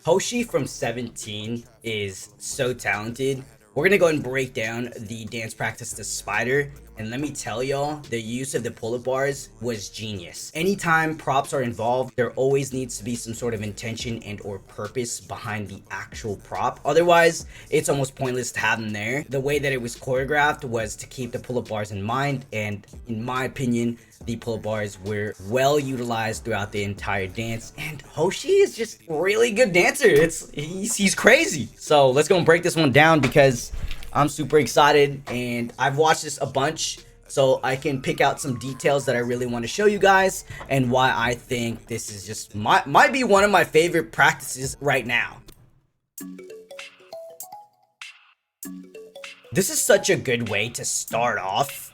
HOSHI from 17 is so talented. We're gonna go and break down the dance practice to Spider, and let me tell y'all, the use of the pull-up bars was genius. Anytime props are involved, there always needs to be some sort of intention and or purpose behind the actual prop. Otherwise, it's almost pointless to have them there. The way that it was choreographed was to keep the pull-up bars in mind, and in my opinion, the pull-up bars were well utilized throughout the entire dance, and HOSHI is just a really good dancer. He's crazy. So let's go and break this one down because I'm super excited and I've watched this a bunch, so I can pick out some details that I really want to show you guys and why I think this is just might be one of my favorite practices right now. This is such a good way to start off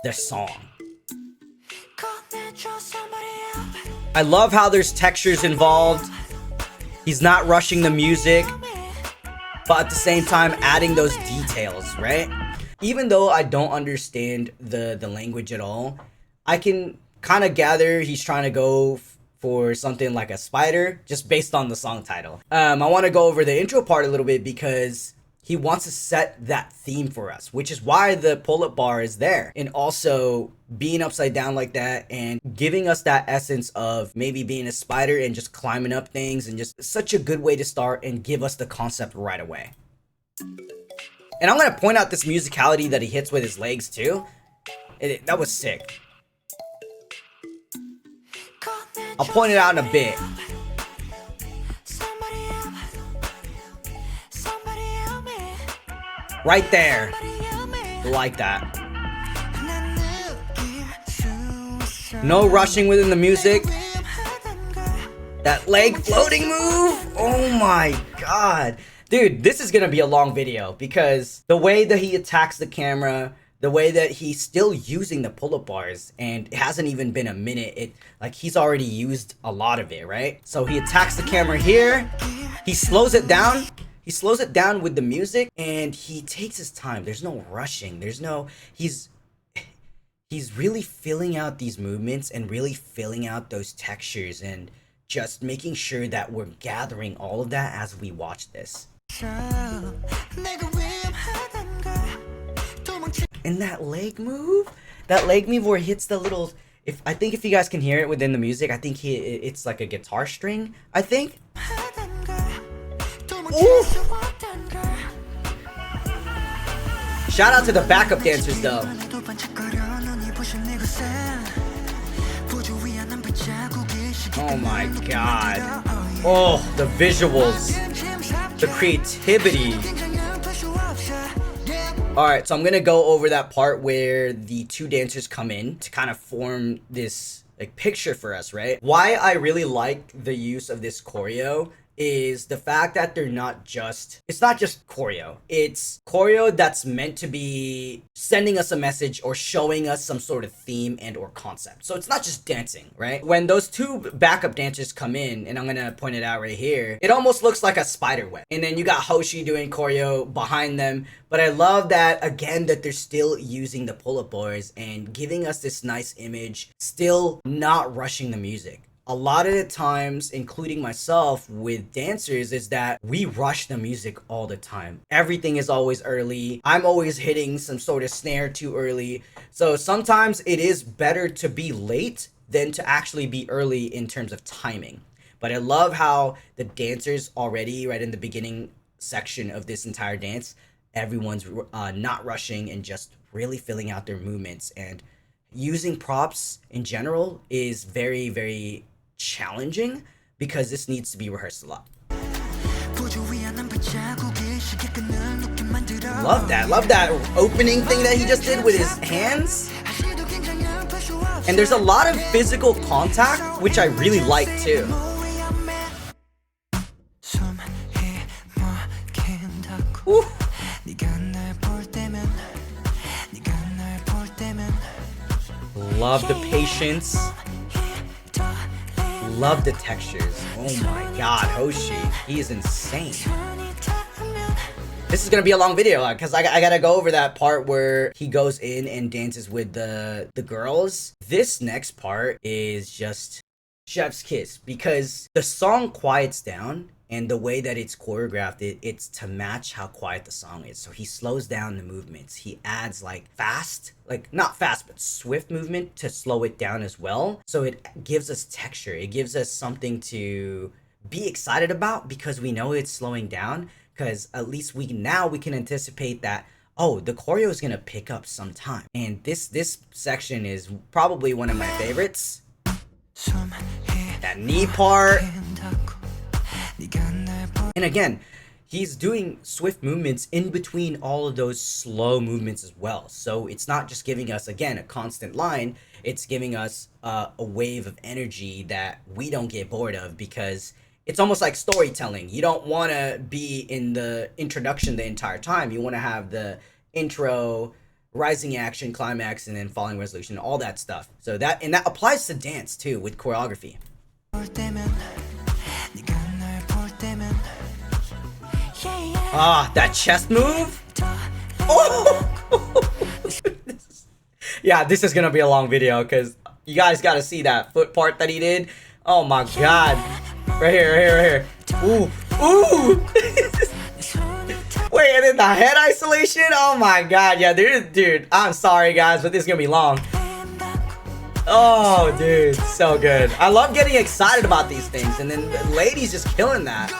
the song. I love how there's textures involved. He's not rushing the music, but at the same time adding those details, right? Even though I don't understand the language at all, I can kind of gather he's trying to go for something like a spider just based on the song title. I want to go over the intro part a little bit because he wants to set that theme for us, which is why the pull-up bar is there. And also being upside down like that and giving us that essence of maybe being a spider and just climbing up things, and just such a good way to start and give us the concept right away. And I'm going to point out this musicality that he hits with his legs too. That was sick. I'll point it out in a bit. Right there. Like that. No rushing within the music. That leg floating move. Oh my god. Dude, this is gonna be a long video because the way that he attacks the camera, the way that he's still using the pull-up bars, and it hasn't even been a minute, like he's already used a lot of it, right? So he attacks the camera here, he slows it down. He slows it down with the music and he takes his time. There's no rushing. He's really filling out these movements and really filling out those textures and just making sure that we're gathering all of that as we watch this. And that leg move where he hits the little, I think if you guys can hear it within the music, I think it's like a guitar string, I think. Ooh. Shout out to the backup dancers though. Oh my god. Oh, the visuals. The creativity. Alright, so I'm gonna go over that part where the two dancers come in to kind of form this like picture for us, right? Why I really like the use of this choreo is the fact that it's not just choreo. It's choreo that's meant to be sending us a message or showing us some sort of theme and or concept. So it's not just dancing, right? When those two backup dancers come in, and I'm gonna point it out right here, it almost looks like a spider web. And then you got HOSHI doing choreo behind them. But I love that, again, that they're still using the pull-up bars and giving us this nice image, still not rushing the music. A lot of the times, including myself with dancers, is that we rush the music all the time. Everything is always early. I'm always hitting some sort of snare too early. So sometimes it is better to be late than to actually be early in terms of timing. But I love how the dancers already, right in the beginning section of this entire dance, everyone's not rushing and just really filling out their movements. And using props in general is very, very challenging because this needs to be rehearsed a lot. Love that opening thing that he just did with his hands. And there's a lot of physical contact, which I really like too. Ooh. Love the patience. Love the textures. Oh my god, HOSHI. He is insane. This is gonna be a long video because I gotta go over that part where he goes in and dances with the girls. This next part is just chef's kiss because the song quiets down And the way that it's choreographed, it's to match how quiet the song is. So he slows down the movements. He adds like fast, like not fast, but swift movement to slow it down as well. So it gives us texture. It gives us something to be excited about because we know it's slowing down. Because at least we can anticipate that, oh, the choreo is gonna pick up some time. And this section is probably one of my favorites. That knee part. And again, he's doing swift movements in between all of those slow movements as well. So it's not just giving us, again, a constant line. It's giving us a wave of energy that we don't get bored of, because it's almost like storytelling. You don't want to be in the introduction the entire time. You want to have the intro, rising action, climax, and then falling resolution, all that stuff. So that applies to dance too with choreography. Ah, that chest move. Oh! Yeah, this is gonna be a long video because you guys gotta see that foot part that he did. Oh my god. Right here, right here, right here. Ooh, ooh. Wait, and then the head isolation? Oh my god, yeah, dude, I'm sorry guys, but this is gonna be long. Oh, dude, so good. I love getting excited about these things, and then the lady's just killing that.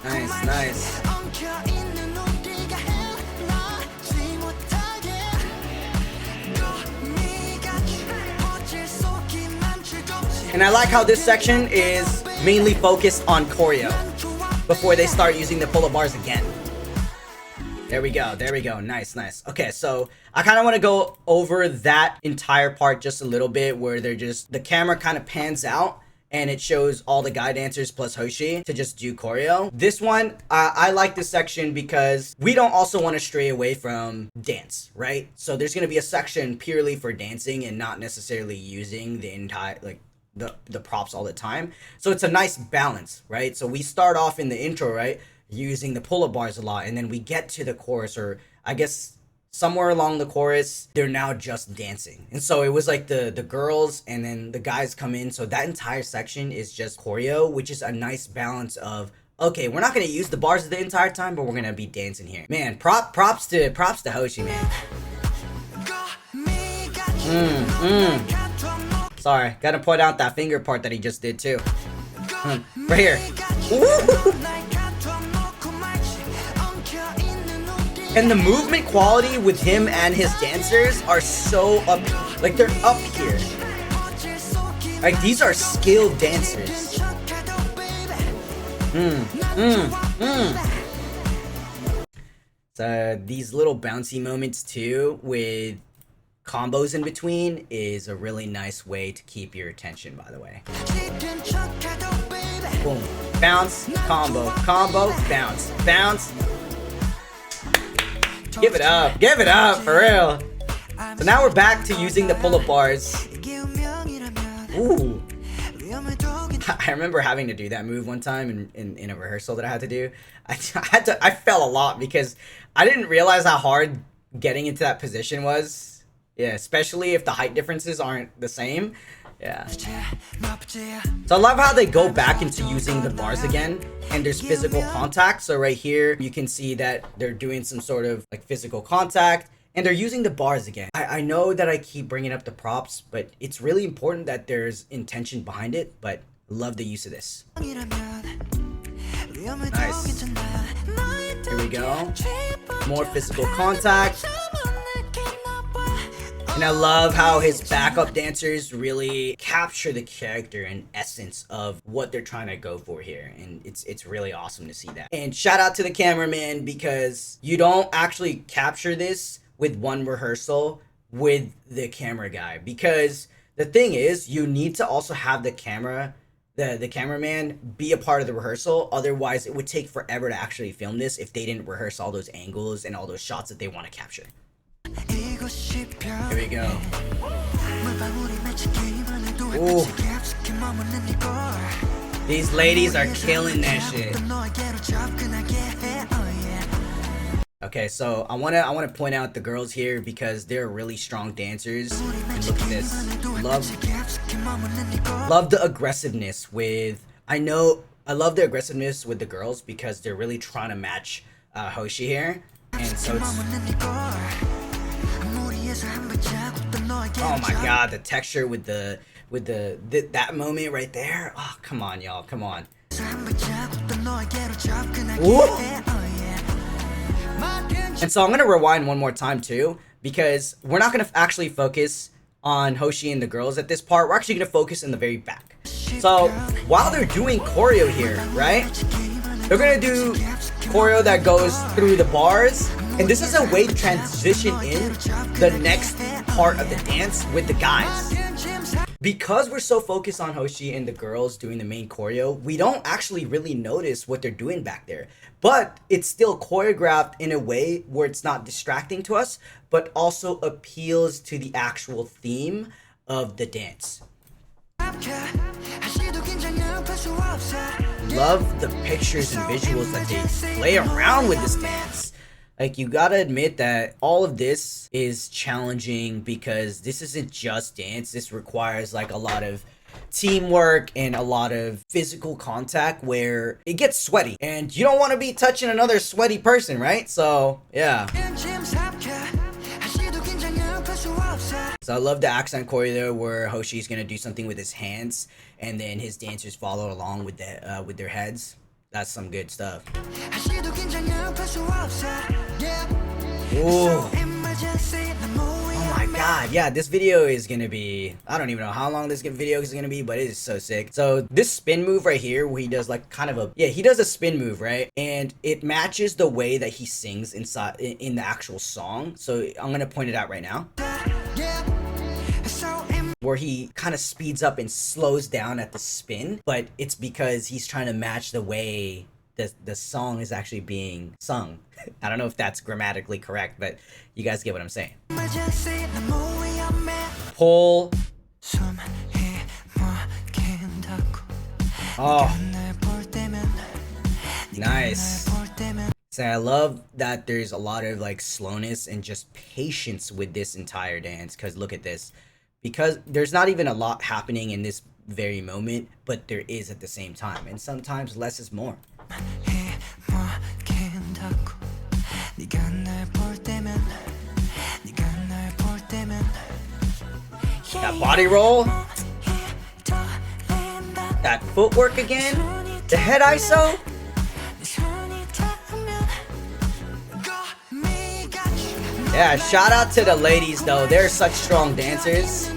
Nice, nice. And I like how this section is mainly focused on choreo before they start using the pull-up bars again. There we go, there we go. Nice, nice. Okay, so I kind of want to go over that entire part just a little bit, where the camera kind of pans out and it shows all the guy dancers plus Hoshi to just do choreo. This one, I like this section because we don't also want to stray away from dance, right? So there's going to be a section purely for dancing and not necessarily using the entire, like, the props all the time. So it's a nice balance, right? So we start off in the intro, right, using the pull-up bars a lot, and then we get to the chorus, or I guess somewhere along the chorus, they're now just dancing. And so it was like the girls and then the guys come in. So that entire section is just choreo, which is a nice balance of, okay, we're not going to use the bars the entire time, but we're going to be dancing here. Man, props to Hoshi, man. Sorry, gotta point out that finger part that he just did too. Right here. Ooh. And the movement quality with him and his dancers are so up, like they're up here. Like these are skilled dancers. So these little bouncy moments too with combos in between is a really nice way to keep your attention, by the way. Boom. Bounce, combo, combo, bounce, bounce. Give it up, for real. So now we're back to using the pull-up bars. Ooh. I remember having to do that move one time in a rehearsal that I had to do. I fell a lot because I didn't realize how hard getting into that position was. Yeah, especially if the height differences aren't the same. Yeah. So I love how they go back into using the bars again, and there's physical contact. So right here, you can see that they're doing some sort of like physical contact, and they're using the bars again. I know that I keep bringing up the props, but it's really important that there's intention behind it, but I love the use of this. Nice. Here we go. More physical contact. And I love how his backup dancers really capture the character and essence of what they're trying to go for here. And it's really awesome to see that. And shout out to the cameraman, because you don't actually capture this with one rehearsal with the camera guy. Because the thing is, you need to also have the cameraman be a part of the rehearsal. Otherwise, it would take forever to actually film this if they didn't rehearse all those angles and all those shots that they want to capture. Here we go. Ooh. These ladies are killing that shit. Okay, so I wanna point out the girls here because they're really strong dancers. And look at this. Love the aggressiveness with I love the aggressiveness with the girls because they're really trying to match Hoshi here. And so it's, oh my god, the texture with that moment right there. Oh, come on, y'all, come on. Ooh. And so I'm gonna rewind one more time too, because we're not gonna actually focus on Hoshi and the girls at this part. We're actually gonna focus in the very back. So while they're doing choreo here, right, they're gonna do choreo that goes through the bars, and this is a way to transition in the next part of the dance with the guys. Because we're so focused on Hoshi and the girls doing the main choreo, we don't actually really notice what they're doing back there. But it's still choreographed in a way where it's not distracting to us, but also appeals to the actual theme of the dance. Love the pictures and visuals that they play around with this dance. Like, you gotta admit that all of this is challenging because this isn't just dance. This requires like a lot of teamwork and a lot of physical contact where it gets sweaty, and you don't want to be touching another sweaty person, right? So yeah. So I love the accent choreo there where Hoshi's gonna do something with his hands, and then his dancers follow along with their heads. That's some good stuff. Ooh. Oh my god, yeah, this video is gonna be, I don't even know how long this video is gonna be, but it is so sick. So this spin move right here where he does like kind of a, yeah, he does a spin move, right? And it matches the way that he sings inside in the actual song. So I'm gonna point it out right now, where he kind of speeds up and slows down at the spin, but it's because he's trying to match the way the song is actually being sung. I don't know if that's grammatically correct, but you guys get what I'm saying. Pull. Oh, nice. So I love that there's a lot of like slowness and just patience with this entire dance, because look at this. Because there's not even a lot happening in this very moment, but there is at the same time, and sometimes less is more. That body roll, that footwork again, the head ISO. Yeah, shout out to the ladies though, they're such strong dancers.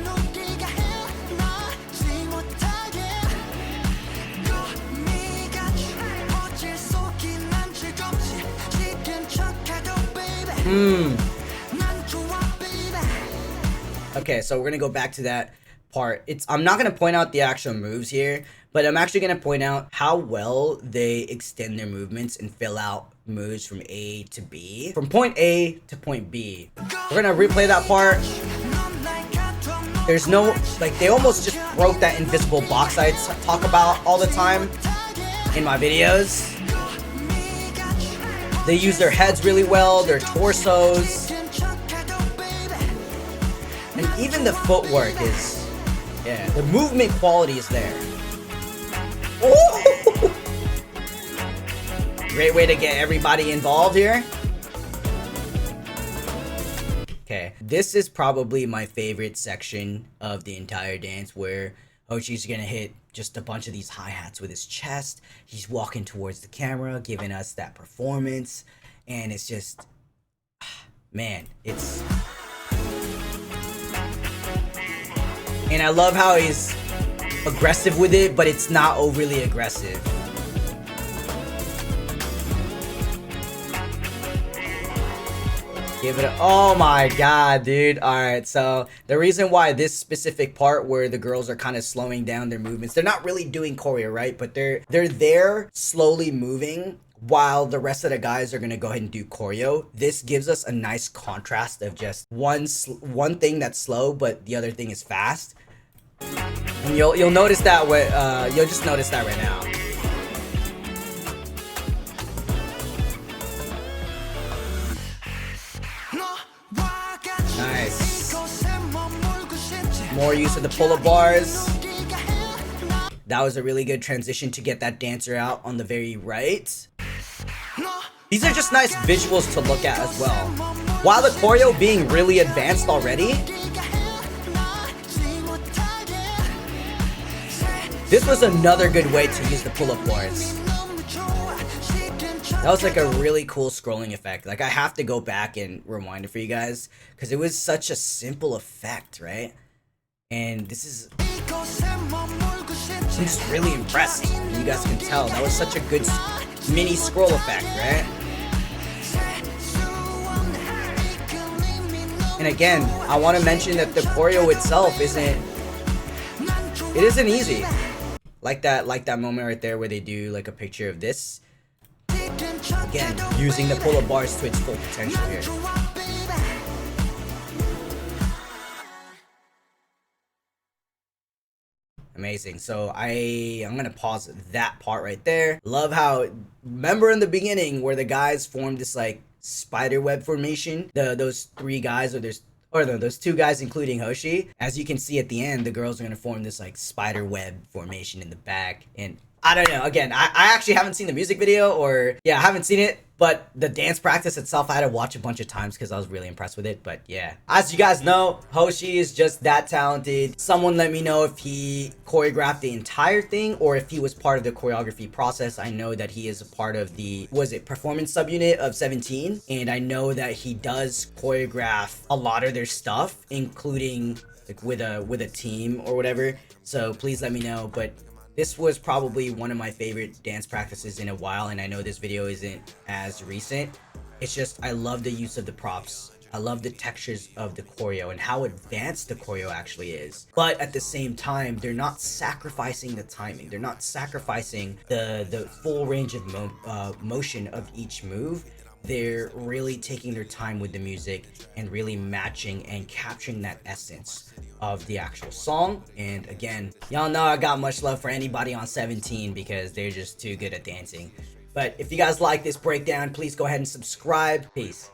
Okay, so we're gonna go back to that part. I'm not gonna point out the actual moves here, but I'm actually gonna point out how well they extend their movements and fill out moves from A to B, from point A to point B. We're gonna replay that part. There's no, like, they almost just broke that invisible box I talk about all the time in my videos. They use their heads really well, their torsos, and even the footwork is, yeah, the movement quality is there. Ooh! Great way to get everybody involved here. Okay, this is probably my favorite section of the entire dance, where Hoshi's gonna hit just a bunch of these hi-hats with his chest. He's walking towards the camera, giving us that performance, and it's just, man, it's... And I love how he's aggressive with it, but it's not overly aggressive. Give it a, oh my god, dude. Alright, so the reason why this specific part where the girls are kind of slowing down their movements, they're not really doing choreo, right? But they're there slowly moving while the rest of the guys are gonna go ahead and do choreo. This gives us a nice contrast of just one thing that's slow, but the other thing is fast. And you'll notice that you'll just notice that right now. More use of the pull-up bars. That was a really good transition to get that dancer out on the very right. These are just nice visuals to look at as well. While the choreo being really advanced already, this was another good way to use the pull-up bars. That was like a really cool scrolling effect. Like, I have to go back and rewind it for you guys because it was such a simple effect, right? And this is... I'm just really impressed. You guys can tell that was such a good mini scroll effect, right? And again, I want to mention that the choreo itself isn't easy. Like that moment right there where they do like a picture of this. Again, using the pull-up bars to its full potential here. Amazing. So I'm gonna pause that part right there. Love how, remember in the beginning where the guys formed this like spider web formation? Those three guys, those two guys including Hoshi. As you can see at the end, the girls are gonna form this like spider web formation in the back. And I don't know, again, I actually haven't seen the music video, or yeah, I haven't seen it, but the dance practice itself I had to watch a bunch of times because I was really impressed with it. But yeah, as you guys know, Hoshi is just that talented. Someone let me know if he choreographed the entire thing or if he was part of the choreography process. I know that he is a part of the, performance subunit of 17, and I know that he does choreograph a lot of their stuff, including like with a team or whatever. So please let me know. But this was probably one of my favorite dance practices in a while, and I know this video isn't as recent. It's just, I love the use of the props. I love the textures of the choreo and how advanced the choreo actually is. But at the same time, they're not sacrificing the timing. They're not sacrificing the full range of motion of each move. They're really taking their time with the music and really matching and capturing that essence of the actual song. And again, y'all know I got much love for anybody on 17 because they're just too good at dancing. But if you guys like this breakdown, please go ahead and subscribe. Peace.